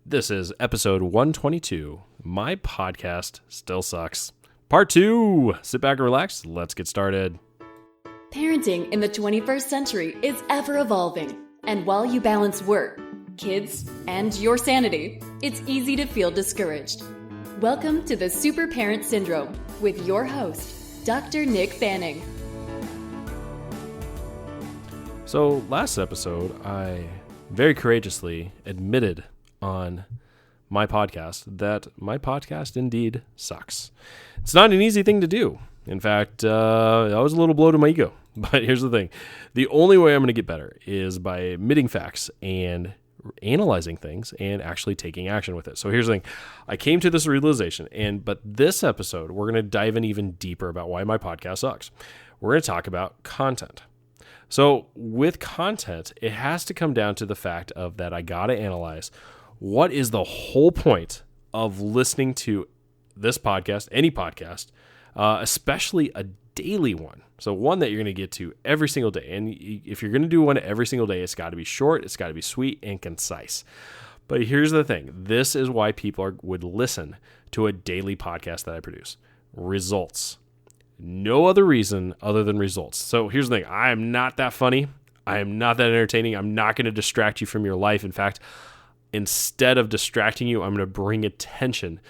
This is episode 122. My podcast still sucks. Part 2. Sit back and relax. Let's get started. Parenting in the 21st century is ever evolving. And while you balance work, kids, and your sanity, it's easy to feel discouraged. Welcome to the Super Parent Syndrome with your host, Dr. Nick Fanning. So last episode, I very courageously admitted on my podcast that my podcast indeed sucks. It's not an easy thing to do. In fact, that was a little blow to my ego. But here's the thing. The only way I'm going to get better is by admitting facts and analyzing things and actually taking action with it. So here's the thing. I came to this realization, but this episode, we're going to dive in even deeper about why my podcast sucks. We're going to talk about content. So with content, it has to come down to the fact of that I got to analyze what is the whole point of listening to this podcast, any podcast, especially a daily one. So one that you're going to get to every single day. And if you're going to do one every single day, it's got to be short, it's got to be sweet and concise. But here's the thing. This is why people would listen to a daily podcast that I produce. Results. No other reason other than results. So here's the thing. I am not that funny. I am not that entertaining. I'm not going to distract you from your life. In fact, instead of distracting you, I'm going to bring attention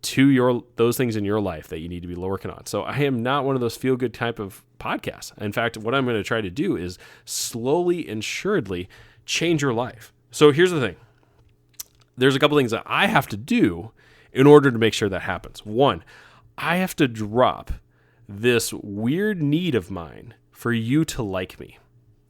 to those things in your life that you need to be working on. So I am not one of those feel-good type of podcasts. In fact, what I'm going to try to do is slowly and surely change your life. So here's the thing. There's a couple things that I have to do in order to make sure that happens. One, I have to drop this weird need of mine for you to like me.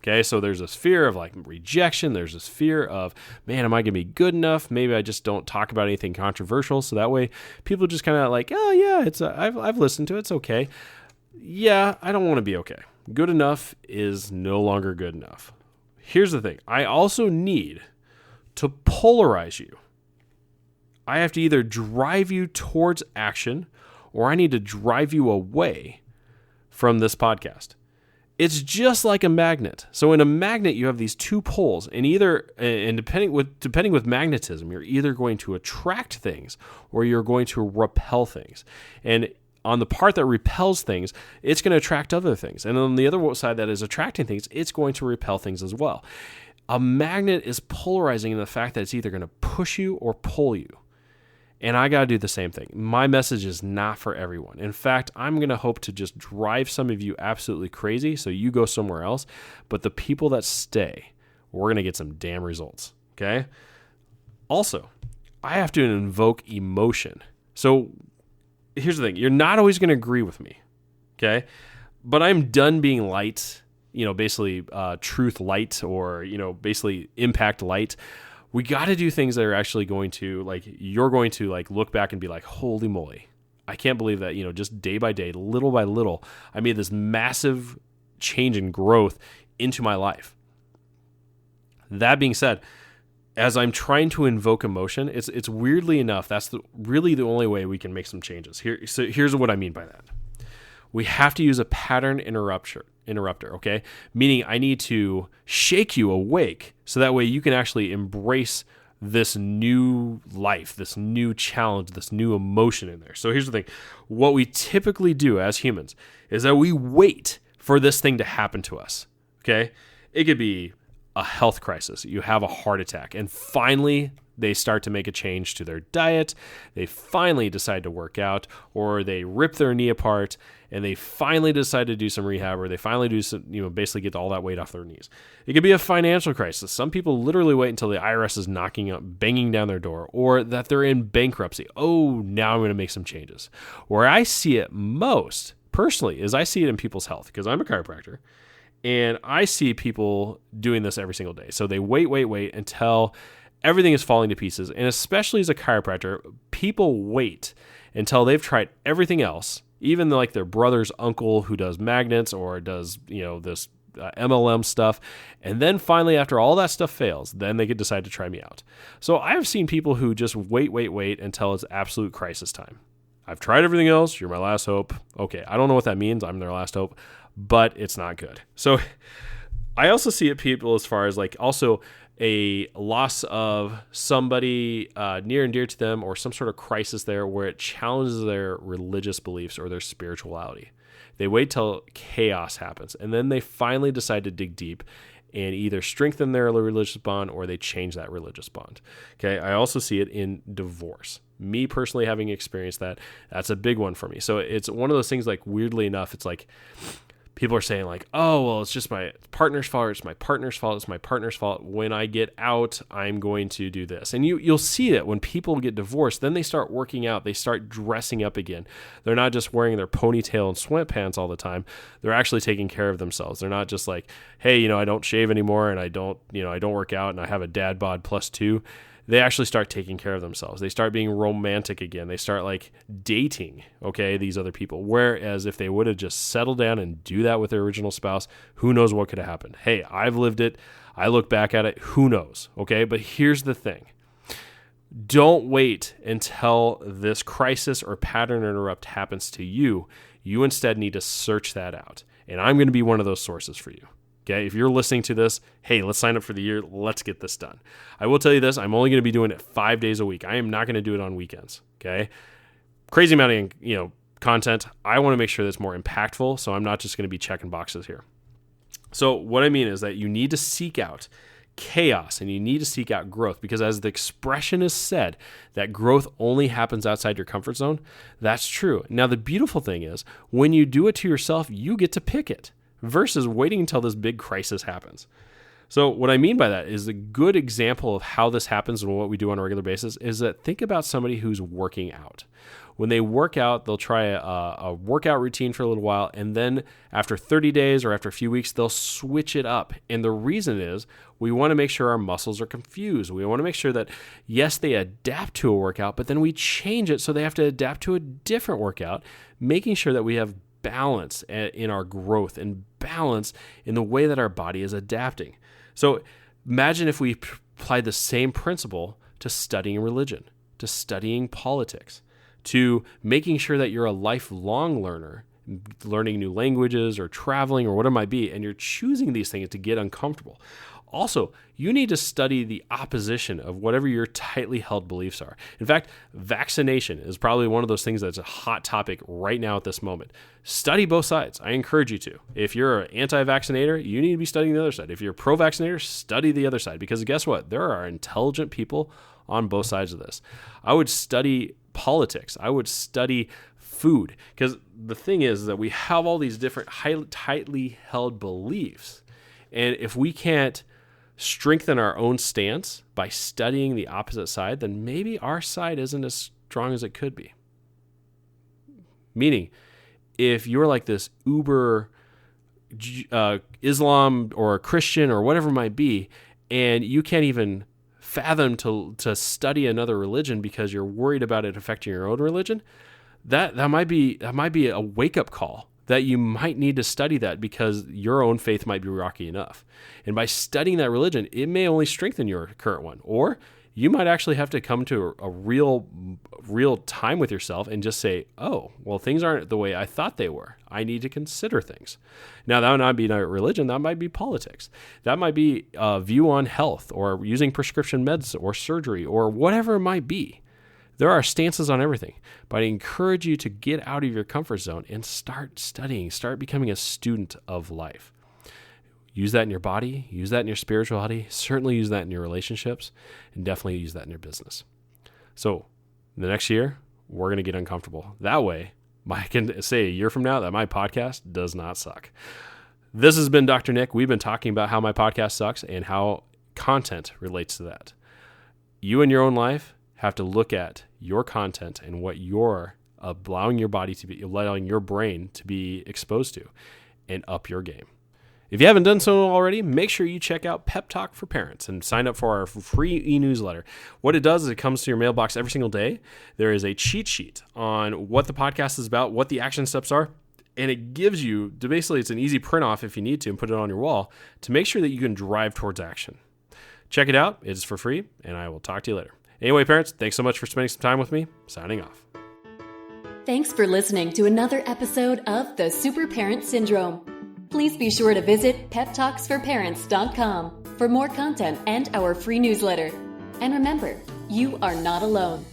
Okay, so there's this fear of like rejection. There's this fear of, man, am I going to be good enough? Maybe I just don't talk about anything controversial. So that way people just kind of like, oh yeah, I've listened to it. It's okay. Yeah, I don't want to be okay. Good enough is no longer good enough. Here's the thing. I also need to polarize you. I have to either drive you towards action or I need to drive you away from this podcast. It's just like a magnet. So in a magnet, you have these two poles, and depending with magnetism, you're either going to attract things or you're going to repel things. And on the part that repels things, it's going to attract other things. And on the other side that is attracting things, it's going to repel things as well. A magnet is polarizing in the fact that it's either going to push you or pull you. And I got to do the same thing. My message is not for everyone. In fact, I'm going to hope to just drive some of you absolutely crazy so you go somewhere else. But the people that stay, we're going to get some damn results. Okay? Also, I have to invoke emotion. So here's the thing. You're not always going to agree with me. Okay? But I'm done being light, basically truth light or, basically impact light. We got to do things that are actually going to, you're going to, look back and be like, holy moly. I can't believe that, just day by day, little by little, I made this massive change and growth into my life. That being said, as I'm trying to invoke emotion, it's weirdly enough, that's really the only way we can make some changes. So here's what I mean by that. We have to use a pattern interrupter, okay? Meaning I need to shake you awake so that way you can actually embrace this new life, this new challenge, this new emotion in there. So here's the thing. What we typically do as humans is that we wait for this thing to happen to us, okay? It could be a health crisis. You have a heart attack, and finally they start to make a change to their diet. They finally decide to work out, or they rip their knee apart, and they finally decide to do some rehab, or they finally do some, basically get all that weight off their knees. It could be a financial crisis. Some people literally wait until the IRS is banging down their door, or that they're in bankruptcy. Oh, now I'm going to make some changes. Where I see it most, personally, is I see it in people's health, because I'm a chiropractor, and I see people doing this every single day. So they wait until everything is falling to pieces. And especially as a chiropractor, people wait until they've tried everything else, even like their brother's uncle who does magnets or does, this MLM stuff. And then finally, after all that stuff fails, then they could decide to try me out. So I've seen people who just wait until it's absolute crisis time. I've tried everything else. You're my last hope. Okay, I don't know what that means. I'm their last hope, but it's not good. So I also see it people as far as also a loss of somebody near and dear to them, or some sort of crisis there where it challenges their religious beliefs or their spirituality. They wait till chaos happens, and then they finally decide to dig deep and either strengthen their religious bond or they change that religious bond. Okay, I also see it in divorce. Me personally having experienced that, that's a big one for me. So it's one of those things, like, weirdly enough, it's like people are saying like, oh, well, it's just my partner's fault, or it's my partner's fault, it's my partner's fault. When I get out, I'm going to do this. And you'll see it when people get divorced, then they start working out, they start dressing up again. They're not just wearing their ponytail and sweatpants all the time. They're actually taking care of themselves. They're not just like, hey, I don't shave anymore, and I don't work out, and I have a dad bod +2. They actually start taking care of themselves. They start being romantic again. They start like dating, okay, these other people. Whereas if they would have just settled down and do that with their original spouse, who knows what could have happened. Hey, I've lived it. I look back at it. Who knows? Okay, but here's the thing. Don't wait until this crisis or pattern interrupt happens to you. You instead need to search that out. And I'm going to be one of those sources for you. Okay, if you're listening to this, hey, let's sign up for the year. Let's get this done. I will tell you this, I'm only going to be doing it 5 days a week. I am not going to do it on weekends, okay? Crazy amount of, content. I want to make sure that it's more impactful, so I'm not just going to be checking boxes here. So what I mean is that you need to seek out chaos and you need to seek out growth, because as the expression is said, that growth only happens outside your comfort zone. That's true. Now, the beautiful thing is when you do it to yourself, you get to pick it, versus waiting until this big crisis happens. So what I mean by that is a good example of how this happens and what we do on a regular basis is that think about somebody who's working out. When they work out, they'll try a workout routine for a little while, and then after 30 days or after a few weeks, they'll switch it up. And the reason is we want to make sure our muscles are confused. We want to make sure that, yes, they adapt to a workout, but then we change it so they have to adapt to a different workout, making sure that we have balance in our growth and balance in the way that our body is adapting. So imagine if we applied the same principle to studying religion, to studying politics, to making sure that you're a lifelong learner, learning new languages or traveling or whatever it might be, and you're choosing these things to get uncomfortable. Also, you need to study the opposition of whatever your tightly held beliefs are. In fact, vaccination is probably one of those things that's a hot topic right now at this moment. Study both sides. I encourage you to. If you're an anti-vaccinator, you need to be studying the other side. If you're a pro-vaccinator, study the other side, because guess what? There are intelligent people on both sides of this. I would study politics. I would study food, because the thing is that we have all these different tightly held beliefs, and if we can't strengthen our own stance by studying the opposite side, then maybe our side isn't as strong as it could be. Meaning, if you're like this uber Islam or Christian or whatever it might be, and you can't even fathom to study another religion because you're worried about it affecting your own religion, that might be a wake-up call that you might need to study that, because your own faith might be rocky enough. And by studying that religion, it may only strengthen your current one, or you might actually have to come to a real time with yourself and just say, oh, well, things aren't the way I thought they were. I need to consider things. Now, that would not be religion. That might be politics. That might be a view on health or using prescription meds or surgery or whatever it might be. There are stances on everything, but I encourage you to get out of your comfort zone and start studying, start becoming a student of life. Use that in your body, use that in your spirituality, certainly use that in your relationships, and definitely use that in your business. So the next year, we're going to get uncomfortable. That way, I can say a year from now that my podcast does not suck. This has been Dr. Nick. We've been talking about how my podcast sucks and how content relates to that. You in your own life have to look at your content and what you're allowing your body to be, allowing your brain to be exposed to, and up your game. If you haven't done so already, make sure you check out Pep Talk for Parents and sign up for our free e-newsletter. What it does is it comes to your mailbox every single day. There is a cheat sheet on what the podcast is about, what the action steps are, and it gives you, basically it's an easy print off if you need to and put it on your wall to make sure that you can drive towards action. Check it out. It is for free, and I will talk to you later. Anyway, parents, thanks so much for spending some time with me. Signing off. Thanks for listening to another episode of The Super Parent Syndrome. Please be sure to visit peptalksforparents.com for more content and our free newsletter. And remember, you are not alone.